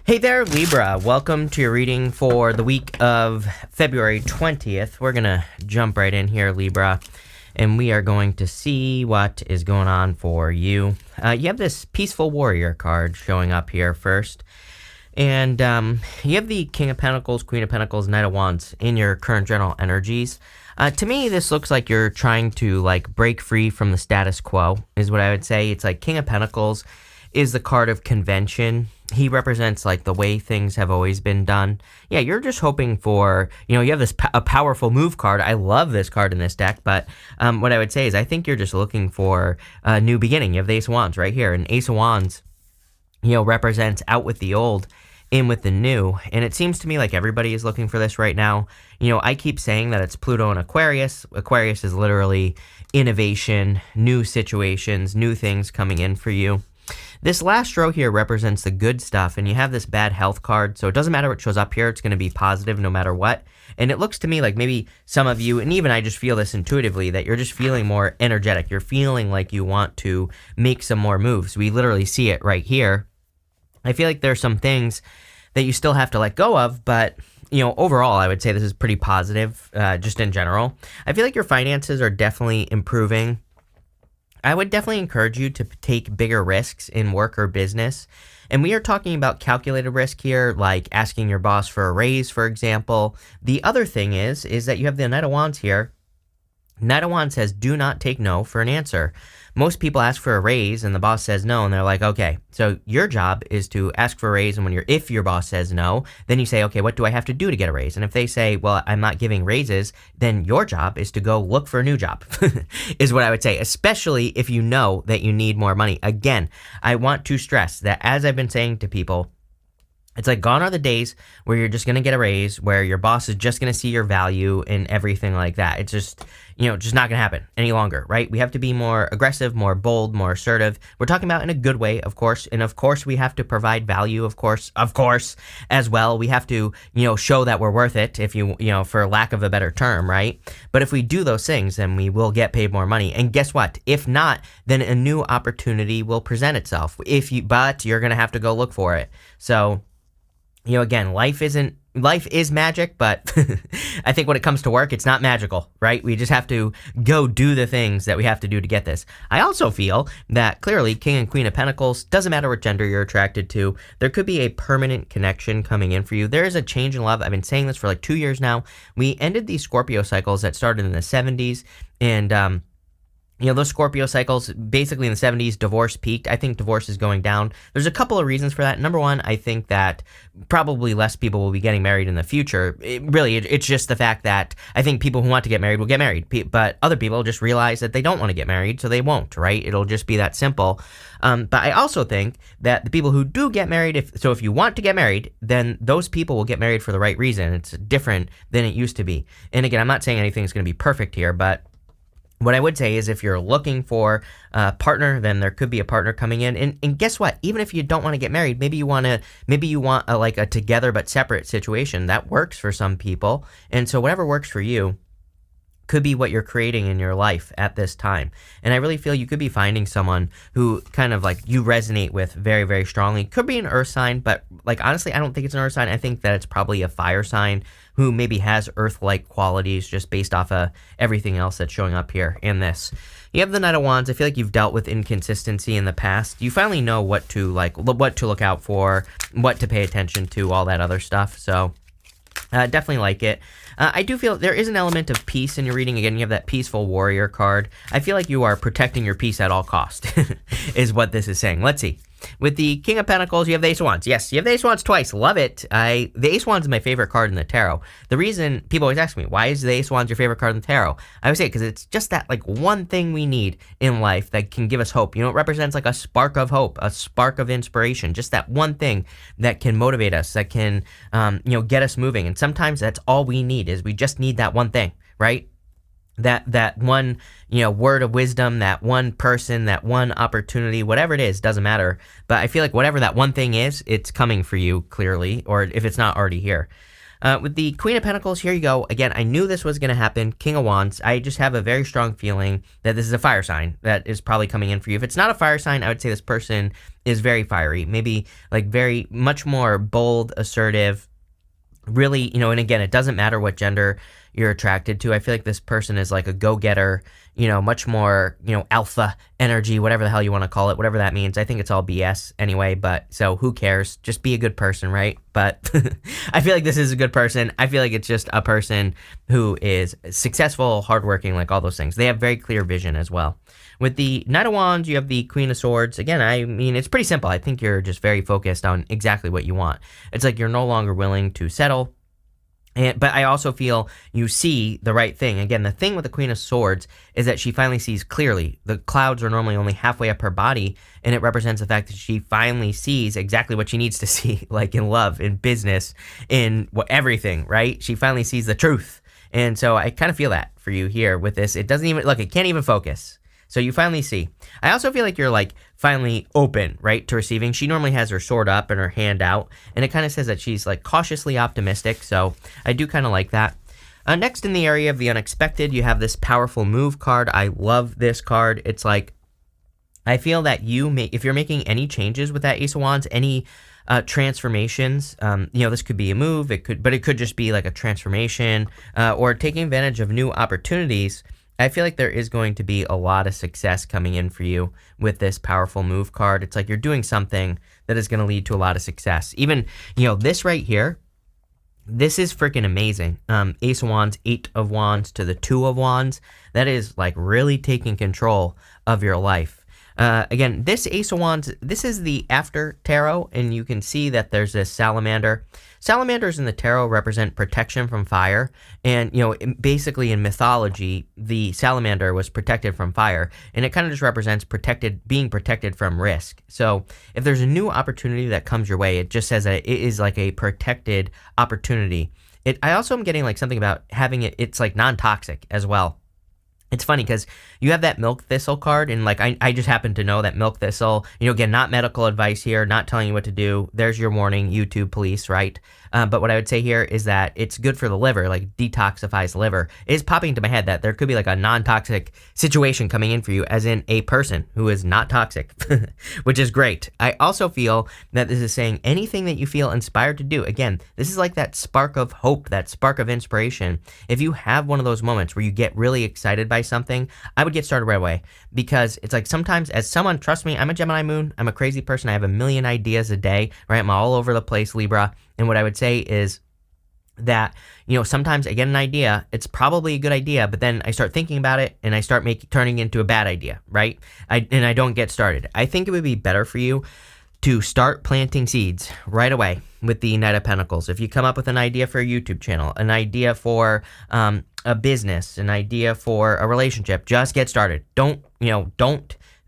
Hey there, Libra. Welcome to your reading for the week of February 20th. We're going to jump right in here, Libra, and we are going to see what is going on for you. You have this Peaceful Warrior card showing up here first, and you have the King of Pentacles, Queen of Pentacles, Knight of Wands in your current general energies. To me, this looks like you're trying to break free from the status quo, is what I would say. It's like King of Pentacles is the card of convention. He represents the way things have always been done. Yeah, you're just hoping for, you have this a powerful move card. I love this card in this deck, but what I would say is I think you're just looking for a new beginning. You have the Ace of Wands right here, and Ace of Wands, represents out with the old, in with the new, and it seems to me like everybody is looking for this right now. I keep saying that it's Pluto and Aquarius. Aquarius is literally innovation, new situations, new things coming in for you. This last row here represents the good stuff, and you have this bad health card, so it doesn't matter what shows up here. It's going to be positive no matter what. And it looks to me like maybe some of you, and even I just feel this intuitively, that you're just feeling more energetic. You're feeling like you want to make some more moves. We literally see it right here. I feel like there's some things that you still have to let go of, but overall, I would say this is pretty positive, just in general. I feel like your finances are definitely improving. I would definitely encourage you to take bigger risks in work or business. And we are talking about calculated risk here, like asking your boss for a raise, for example. The other thing is that you have the Knight of Wands here. Knight of Wands says, do not take no for an answer. Most people ask for a raise and the boss says no, and they're like, okay, so your job is to ask for a raise, and if your boss says no, then you say, okay, what do I have to do to get a raise? And if they say, well, I'm not giving raises, then your job is to go look for a new job, is what I would say, especially if you know that you need more money. Again, I want to stress that, as I've been saying to people, it's like gone are the days where you're just going to get a raise, where your boss is just going to see your value and everything like that. It's just, just not going to happen any longer, right? We have to be more aggressive, more bold, more assertive. We're talking about in a good way, of course. And of course, we have to provide value, of course, as well. We have to, show that we're worth it, if for lack of a better term, right? But if we do those things, then we will get paid more money. And guess what? If not, then a new opportunity will present itself. But you're going to have to go look for it. So, again, life is magic, but I think when it comes to work, it's not magical, right? We just have to go do the things that we have to do to get this. I also feel that clearly King and Queen of Pentacles, doesn't matter what gender you're attracted to, there could be a permanent connection coming in for you. There is a change in love. I've been saying this for 2 years now. We ended these Scorpio cycles that started in the 70s, and those Scorpio cycles, basically in the 70s, divorce peaked. I think divorce is going down. There's a couple of reasons for that. Number one, I think that probably less people will be getting married in the future. It's just the fact that I think people who want to get married will get married, but other people just realize that they don't want to get married, so they won't, right? It'll just be that simple. But I also think that the people who do get married, if you want to get married, then those people will get married for the right reason. It's different than it used to be. And again, I'm not saying anything's going to be perfect here, but what I would say is if you're looking for a partner, then there could be a partner coming in. And guess what? Even if you don't want to get married, maybe you want a together but separate situation. That works for some people. And so whatever works for you could be what you're creating in your life at this time. And I really feel you could be finding someone who kind of you resonate with very, very strongly. Could be an earth sign, but honestly, I don't think it's an earth sign. I think that it's probably a fire sign who maybe has earth-like qualities just based off of everything else that's showing up here in this. You have the Knight of Wands. I feel like you've dealt with inconsistency in the past. You finally know what to look out for, what to pay attention to, all that other stuff. So definitely like it. I do feel there is an element of peace in your reading. Again, you have that Peaceful Warrior card. I feel like you are protecting your peace at all cost, is what this is saying. Let's see. With the King of Pentacles, you have the Ace of Wands. Yes, you have the Ace of Wands twice. Love it. The Ace of Wands is my favorite card in the tarot. The reason people always ask me, why is the Ace of Wands your favorite card in the tarot? I would say because it's just that one thing we need in life that can give us hope. It represents a spark of hope, a spark of inspiration, just that one thing that can motivate us, that can, get us moving. And sometimes that's all we need, is we just need that one thing, right? That one, word of wisdom, that one person, that one opportunity, whatever it is, doesn't matter. But I feel like whatever that one thing is, it's coming for you clearly, or if it's not already here. With the Queen of Pentacles, here you go. Again, I knew this was going to happen. King of Wands. I just have a very strong feeling that this is a fire sign that is probably coming in for you. If it's not a fire sign, I would say this person is very fiery. Maybe like very much more bold, assertive. Really, and again, it doesn't matter what gender you're attracted to. I feel like this person is like a go-getter, much more, alpha energy, whatever the hell you want to call it, whatever that means. I think it's all BS anyway, but so who cares? Just be a good person, right? But I feel like this is a good person. I feel like it's just a person who is successful, hardworking, like all those things. They have very clear vision as well. With the Knight of Wands, you have the Queen of Swords. Again, I mean, it's pretty simple. I think you're just very focused on exactly what you want. It's like you're no longer willing to settle. But I also feel you see the right thing. Again, the thing with the Queen of Swords is that she finally sees clearly. The clouds are normally only halfway up her body, and it represents the fact that she finally sees exactly what she needs to see, like in love, in business, in everything, right? She finally sees the truth. And so I kind of feel that for you here with this. It doesn't even, look, it can't even focus. So you finally see. I also feel like you're like finally open, right, to receiving. She normally has her sword up and her hand out, and it kind of says that she's like cautiously optimistic. So I do kind of like that. Next in the area of the unexpected, you have this powerful move card. I love this card. It's like, I feel that if you're making any changes with that Ace of Wands, any transformations, this could be a move, but it could just be like a transformation or taking advantage of new opportunities. I feel like there is going to be a lot of success coming in for you with this powerful move card. It's like you're doing something that is going to lead to a lot of success. Even, this right here, this is freaking amazing. Ace of Wands, 8 of Wands to the 2 of Wands. That is like really taking control of your life. Again, this Ace of Wands, this is the after tarot, and you can see that there's this salamander. Salamanders in the tarot represent protection from fire, and, basically in mythology, the salamander was protected from fire, and it kind of just represents being protected from risk. So if there's a new opportunity that comes your way, it just says that it is like a protected opportunity. I also am getting like something about having it's like non-toxic as well. It's funny because you have that milk thistle card, and like I just happen to know that milk thistle, again, not medical advice here, not telling you what to do. There's your warning, YouTube police, right? But what I would say here is that it's good for the liver, like detoxifies the liver. It is popping into my head that there could be like a non-toxic situation coming in for you, as in a person who is not toxic, which is great. I also feel that this is saying anything that you feel inspired to do. Again, this is like that spark of hope, that spark of inspiration. If you have one of those moments where you get really excited by something, I would get started right away, because it's like sometimes as someone, trust me, I'm a Gemini moon, I'm a crazy person, I have a million ideas a day, right? I'm all over the place, Libra. And what I would say is that, sometimes I get an idea, it's probably a good idea, but then I start thinking about it and I start turning into a bad idea, right? And I don't get started. I think it would be better for you to start planting seeds right away with the Knight of Pentacles. If you come up with an idea for a YouTube channel, an idea for a business, an idea for a relationship, just get started. Don't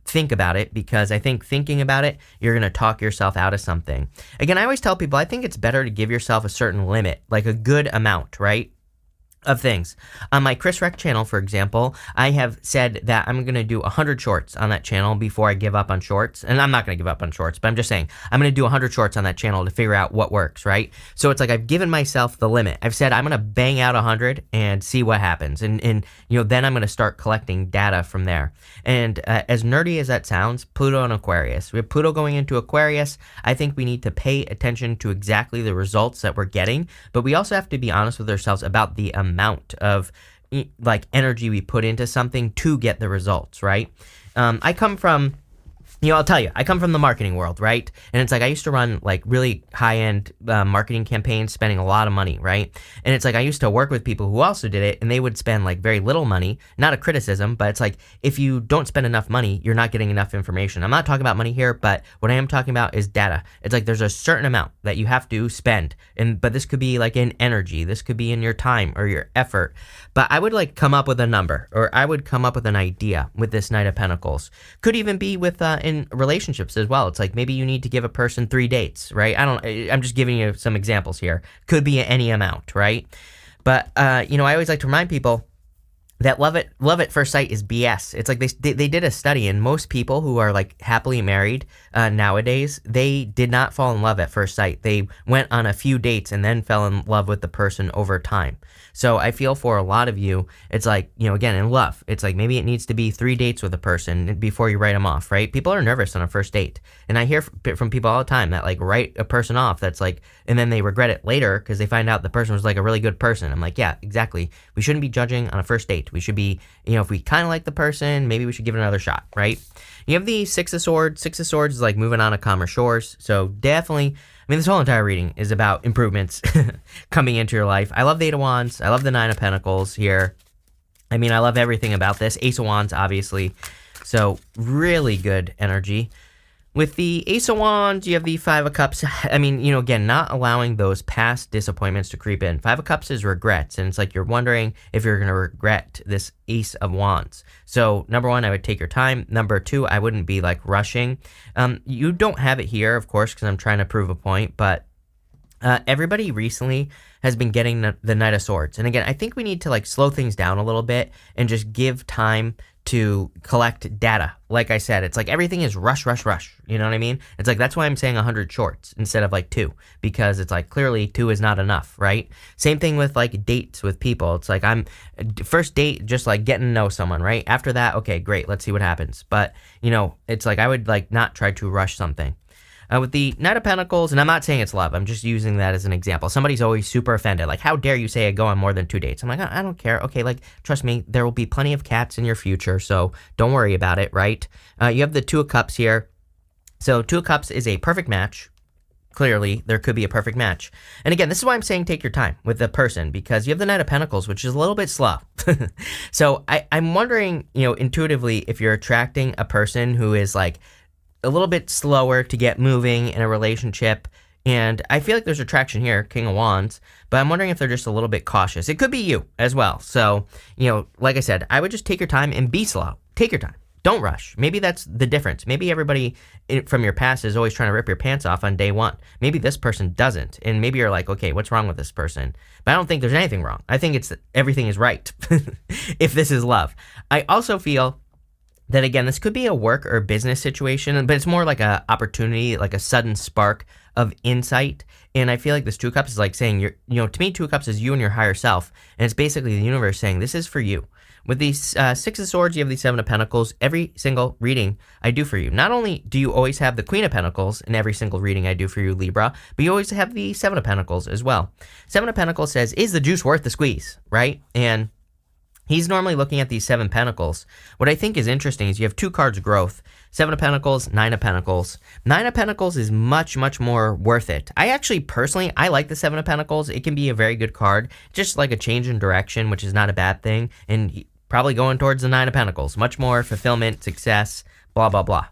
think about it, because I think thinking about it, you're going to talk yourself out of something. Again, I always tell people, I think it's better to give yourself a certain limit, like a good amount, right, of things. On my Chris Rec channel, for example, I have said that I'm going to do 100 shorts on that channel before I give up on shorts. And I'm not going to give up on shorts, but I'm just saying I'm going to do 100 shorts on that channel to figure out what works, right? So it's like I've given myself the limit. I've said I'm going to bang out 100 and see what happens. And then I'm going to start collecting data from there. And as nerdy as that sounds, Pluto and Aquarius. We have Pluto going into Aquarius. I think we need to pay attention to exactly the results that we're getting, but we also have to be honest with ourselves about the amount of like energy we put into something to get the results, right? I come from, I'll tell you, I come from the marketing world, right? And it's like I used to run like really high-end marketing campaigns, spending a lot of money, right? And it's like I used to work with people who also did it, and they would spend like very little money. Not a criticism, but it's like if you don't spend enough money, you're not getting enough information. I'm not talking about money here, but what I am talking about is data. It's like there's a certain amount that you have to spend, but this could be like in energy, this could be in your time or your effort. But I would like come up with a number, or I would come up with an idea with this Knight of Pentacles. Could even be with in relationships as well. It's like maybe you need to give a person 3 dates, right? I'm just giving you some examples here. Could be any amount, right? But I always like to remind people that love at first sight is BS. It's like they did a study, and most people who are like happily married nowadays, they did not fall in love at first sight. They went on a few dates and then fell in love with the person over time. So I feel for a lot of you, it's like, again, in love, it's like maybe it needs to be 3 dates with a person before you write them off, right? People are nervous on a first date. And I hear from people all the time that like write a person off that's like, and then they regret it later because they find out the person was like a really good person. I'm like, yeah, exactly. We shouldn't be judging on a first date. We should be, if we kind of like the person, maybe we should give it another shot, right? You have the Six of Swords. Six of Swords is like moving on to calmer shores. So definitely, this whole entire reading is about improvements coming into your life. I love the Eight of Wands. I love the Nine of Pentacles here. I love everything about this. Ace of Wands, obviously. So really good energy. With the Ace of Wands, you have the Five of Cups. Again, not allowing those past disappointments to creep in. Five of Cups is regrets, and it's like you're wondering if you're going to regret this Ace of Wands. So, number one, I would take your time. Number two, I wouldn't be like rushing. You don't have it here, of course, because I'm trying to prove a point, but everybody recently has been getting the Knight of Swords. And again, I think we need to like slow things down a little bit and just give time to collect data. Like I said, it's like everything is rush. You know what I mean? It's like, that's why I'm saying 100 shorts instead of like 2, because it's like clearly 2 is not enough, right? Same thing with like dates with people. It's like first date, just like getting to know someone, right? After that, okay, great, let's see what happens. But, it's like I would like not try to rush something. With the Knight of Pentacles, and I'm not saying it's love, I'm just using that as an example. Somebody's always super offended, like, how dare you say I go on more than 2 dates? I'm like, I don't care. Okay, like, trust me, there will be plenty of cats in your future, so don't worry about it, right? You have the Two of Cups here. So Two of Cups is a perfect match. Clearly, there could be a perfect match. And again, this is why I'm saying take your time with the person, because you have the Knight of Pentacles, which is a little bit slow. So I'm wondering, intuitively, if you're attracting a person who is like a little bit slower to get moving in a relationship. And I feel like there's attraction here, King of Wands, but I'm wondering if they're just a little bit cautious. It could be you as well. So, like I said, I would just take your time and be slow. Take your time. Don't rush. Maybe that's the difference. Maybe everybody from your past is always trying to rip your pants off on day one. Maybe this person doesn't. And maybe you're like, okay, what's wrong with this person? But I don't think there's anything wrong. I think it's that everything is right if this is love. I also feel that, again, this could be a work or business situation, but it's more like a opportunity, like a sudden spark of insight. And I feel like this Two of Cups is like saying, to me, Two of Cups is you and your higher self. And it's basically the universe saying, this is for you. With these Six of Swords, you have the Seven of Pentacles. Every single reading I do for you. Not only do you always have the Queen of Pentacles in every single reading I do for you, Libra, but you always have the Seven of Pentacles as well. Seven of Pentacles says, is the juice worth the squeeze, right? And he's normally looking at these Seven Pentacles. What I think is interesting is you have 2 cards growth. Seven of Pentacles, Nine of Pentacles. Nine of Pentacles is much, much more worth it. I actually, personally, I like the Seven of Pentacles. It can be a very good card. Just like a change in direction, which is not a bad thing. And probably going towards the Nine of Pentacles. Much more fulfillment, success, blah, blah, blah.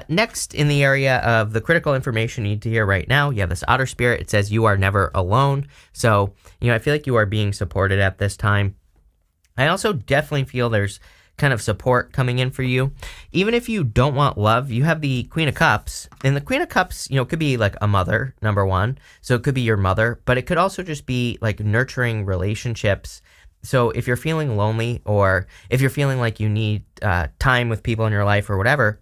Next, in the area of the critical information you need to hear right now, you have this Otter Spirit. It says you are never alone. So, I feel like you are being supported at this time. I also definitely feel there's kind of support coming in for you. Even if you don't want love, you have the Queen of Cups. And the Queen of Cups, could be like a mother, number one. So it could be your mother, but it could also just be like nurturing relationships. So if you're feeling lonely, or if you're feeling like you need time with people in your life or whatever,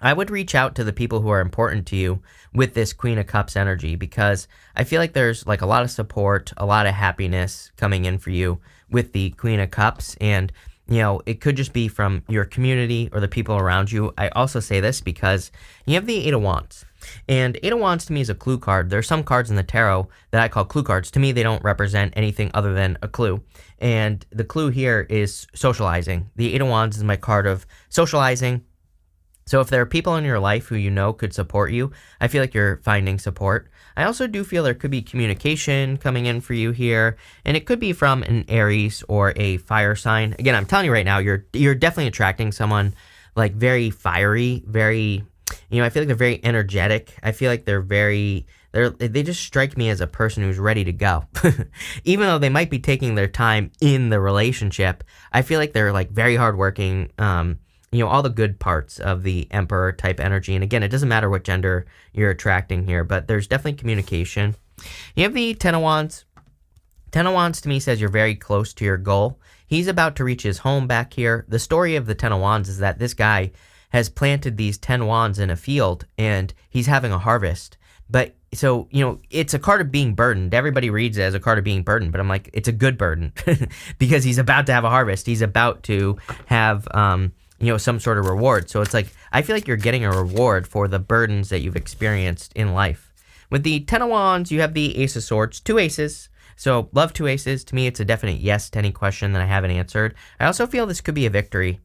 I would reach out to the people who are important to you with this Queen of Cups energy, because I feel like there's like a lot of support, a lot of happiness coming in for you with the Queen of Cups. And, it could just be from your community or the people around you. I also say this because you have the Eight of Wands. And Eight of Wands to me is a clue card. There are some cards in the tarot that I call clue cards. To me, they don't represent anything other than a clue. And the clue here is socializing. The Eight of Wands is my card of socializing. So if there are people in your life who could support you, I feel like you're finding support. I also do feel there could be communication coming in for you here, and it could be from an Aries or a fire sign. Again, I'm telling you right now, you're definitely attracting someone like very fiery, very, I feel like they're very energetic. I feel like they just strike me as a person who's ready to go. Even though they might be taking their time in the relationship, I feel like they're like very hardworking, all the good parts of the Emperor type energy. And again, it doesn't matter what gender you're attracting here, but there's definitely communication. You have the Ten of Wands. Ten of Wands to me says you're very close to your goal. He's about to reach his home back here. The story of the 10 of Wands is that this guy has planted these 10 wands in a field and he's having a harvest. But so, it's a card of being burdened. Everybody reads it as a card of being burdened, but I'm like, it's a good burden because he's about to have a harvest. He's about to have, some sort of reward. So it's like, I feel like you're getting a reward for the burdens that you've experienced in life. With the 10 of Wands, you have the Ace of Swords, 2 aces. So love 2 aces. To me, it's a definite yes to any question that I haven't answered. I also feel this could be a victory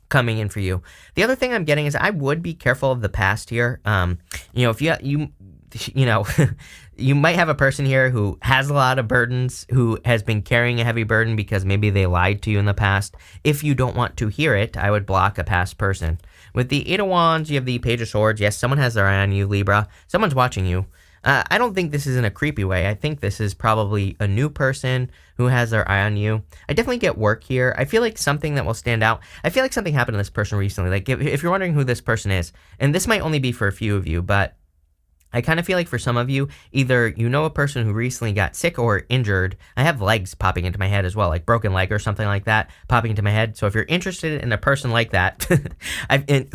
coming in for you. The other thing I'm getting is I would be careful of the past here. If you might have a person here who has a lot of burdens, who has been carrying a heavy burden because maybe they lied to you in the past. If you don't want to hear it, I would block a past person. With the 8 of Wands, you have the Page of Swords. Yes, someone has their eye on you, Libra. Someone's watching you. I don't think this is in a creepy way. I think this is probably a new person who has their eye on you. I definitely get work here. I feel like something that will stand out. I feel like something happened to this person recently. Like if you're wondering who this person is, and this might only be for a few of you, but I kind of feel like for some of you, either a person who recently got sick or injured. I have legs popping into my head as well, like broken leg or something like that popping into my head. So if you're interested in a person like that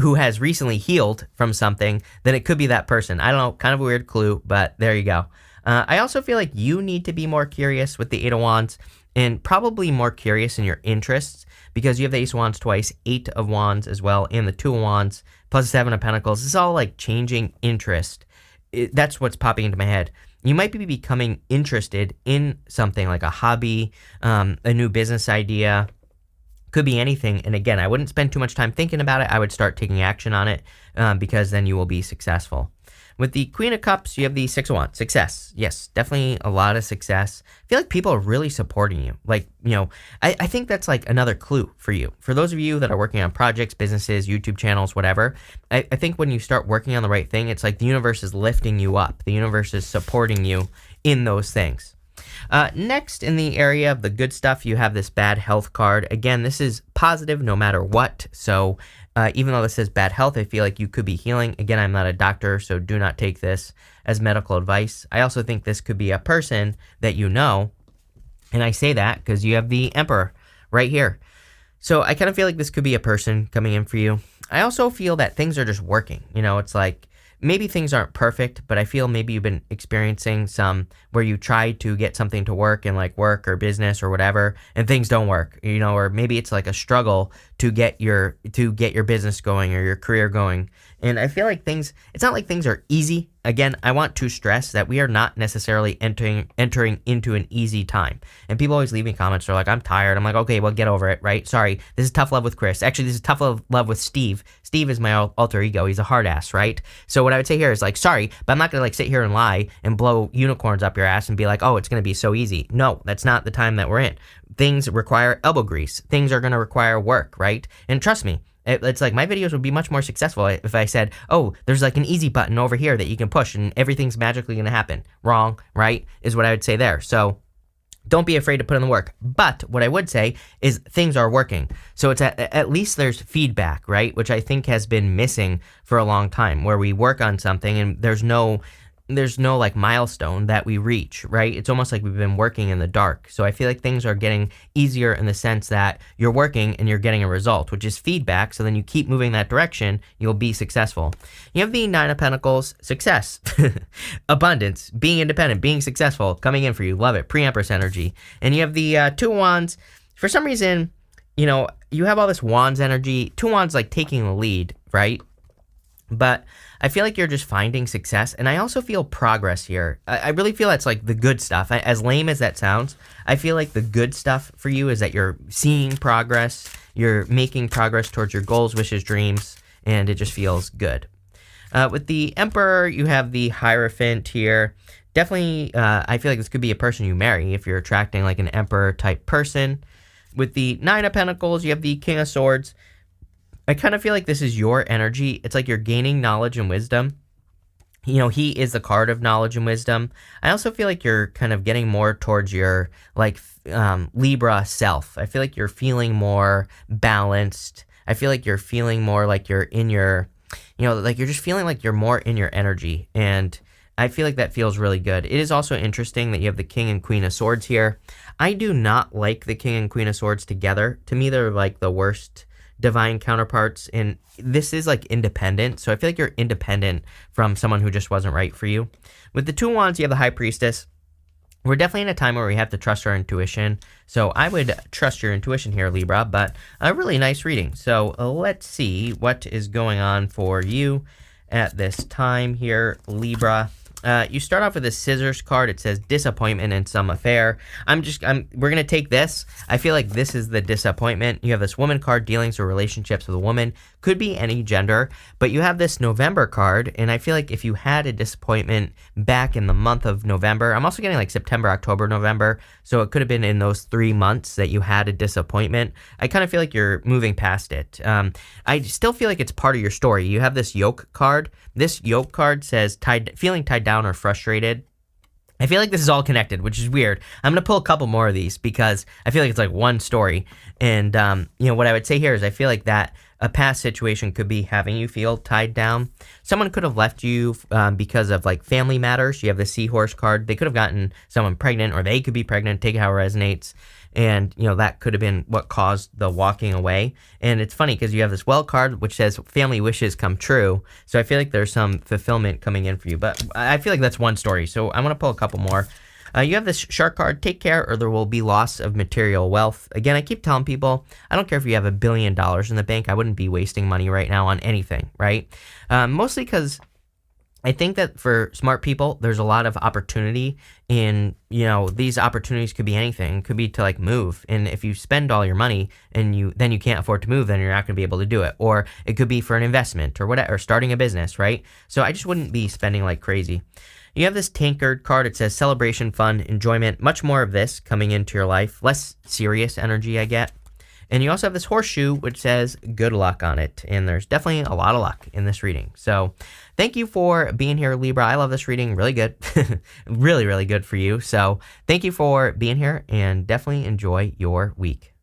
who has recently healed from something, then it could be that person. I don't know, kind of a weird clue, but there you go. I also feel like you need to be more curious with the 8 of Wands and probably more curious in your interests because you have the Ace of Wands twice, 8 of Wands as well, and the 2 of Wands plus 7 of Pentacles. It's all like changing interest. That's what's popping into my head. You might be becoming interested in something like a hobby, a new business idea, could be anything. And again, I wouldn't spend too much time thinking about it. I would start taking action on it because then you will be successful. With the Queen of Cups, you have the 6 of Wands. Success. Yes, definitely a lot of success. I feel like people are really supporting you. Like, I think that's like another clue for you. For those of you that are working on projects, businesses, YouTube channels, whatever, I think when you start working on the right thing, it's like the universe is lifting you up. The universe is supporting you in those things. Next, in the area of the good stuff, you have this bad health card. Again, this is positive no matter what. So even though this says bad health, I feel like you could be healing. Again, I'm not a doctor, so do not take this as medical advice. I also think this could be a person that you know. And I say that because you have the Emperor right here. So I kind of feel like this could be a person coming in for you. I also feel that things are just working. It's like maybe things aren't perfect, but I feel maybe you've been experiencing some where you tried to get something to work in like work or business or whatever, and things don't work, or maybe it's like a struggle to get your business going or your career going. And I feel like it's not like things are easy. Again, I want to stress that we are not necessarily entering into an easy time. And people always leave me comments. They're like, I'm tired. I'm like, okay, well, get over it, right? Sorry. This is tough love with Chris. Actually, this is tough love with Steve. Steve is my alter ego. He's a hard ass, right? So what I would say here is like, sorry, but I'm not going to like sit here and lie and blow unicorns up your ass and be like, oh, it's going to be so easy. No, that's not the time that we're in. Things require elbow grease. Things are going to require work, right? And trust me, it's like my videos would be much more successful if I said, oh, there's like an easy button over here that you can push and everything's magically going to happen. Wrong, right? Is what I would say there. So don't be afraid to put in the work. But what I would say is things are working. So it's at least there's feedback, right? Which I think has been missing for a long time, where we work on something and there's no like milestone that we reach, right? It's almost like we've been working in the dark. So I feel like things are getting easier in the sense that you're working and you're getting a result, which is feedback. So then you keep moving that direction, you'll be successful. You have the 9 of Pentacles, success, abundance, being independent, being successful, coming in for you. Love it. Pre-Empress energy. And you have the 2 of Wands. For some reason, you have all this Wands energy. 2 Wands like taking the lead, right? But I feel like you're just finding success, and I also feel progress here. I really feel that's like the good stuff. As lame as that sounds, I feel like the good stuff for you is that you're seeing progress, you're making progress towards your goals, wishes, dreams, and it just feels good. With the Emperor, you have the Hierophant here. Definitely, I feel like this could be a person you marry if you're attracting like an Emperor-type person. With the 9 of Pentacles, you have the King of Swords. I kind of feel like this is your energy. It's like you're gaining knowledge and wisdom. He is the card of knowledge and wisdom. I also feel like you're kind of getting more towards your like Libra self. I feel like you're feeling more balanced. I feel like you're feeling more like you're in your, like you're just feeling like you're more in your energy. And I feel like that feels really good. It is also interesting that you have the King and Queen of Swords here. I do not like the King and Queen of Swords together. To me, they're like the worst divine counterparts, and this is like independent, so I feel like you're independent from someone who just wasn't right for you. With the Two of Wands, you have the High Priestess. We're definitely in a time where we have to trust our intuition, so I would trust your intuition here, Libra, but a really nice reading. So let's see what is going on for you at this time here, Libra. You start off with a Scissors card. It says disappointment in some affair. We're going to take this. I feel like this is the disappointment. You have this woman card, dealings or relationships with a woman. Could be any gender, but you have this November card, and I feel like if you had a disappointment back in the month of November, I'm also getting like September, October, November, so it could have been in those 3 months that you had a disappointment. I kind of feel like you're moving past it. I still feel like it's part of your story. You have this Yoke card. This Yoke card says feeling tied down or frustrated. I feel like this is all connected, which is weird. I'm going to pull a couple more of these because I feel like it's like one story. And, what I would say here is I feel like that a past situation could be having you feel tied down. Someone could have left you because of like family matters. You have the Seahorse card. They could have gotten someone pregnant, or they could be pregnant. Take it how it resonates. And, that could have been what caused the walking away. And it's funny because you have this Well card, which says family wishes come true. So I feel like there's some fulfillment coming in for you. But I feel like that's one story. So I'm going to pull a couple more. You have this Shark card, take care or there will be loss of material wealth. Again, I keep telling people, I don't care if you have $1 billion in the bank. I wouldn't be wasting money right now on anything, right? Mostly because I think that for smart people, there's a lot of opportunity in, these opportunities could be anything. It could be to like move. And if you spend all your money and then you can't afford to move, then you're not going to be able to do it. Or it could be for an investment or whatever, or starting a business, right? So I just wouldn't be spending like crazy. You have this Tankard card. It says celebration, fun, enjoyment. Much more of this coming into your life. Less serious energy I get. And you also have this Horseshoe, which says good luck on it. And there's definitely a lot of luck in this reading. So thank you for being here, Libra. I love this reading. Really good. Really, really good for you. So thank you for being here, and definitely enjoy your week.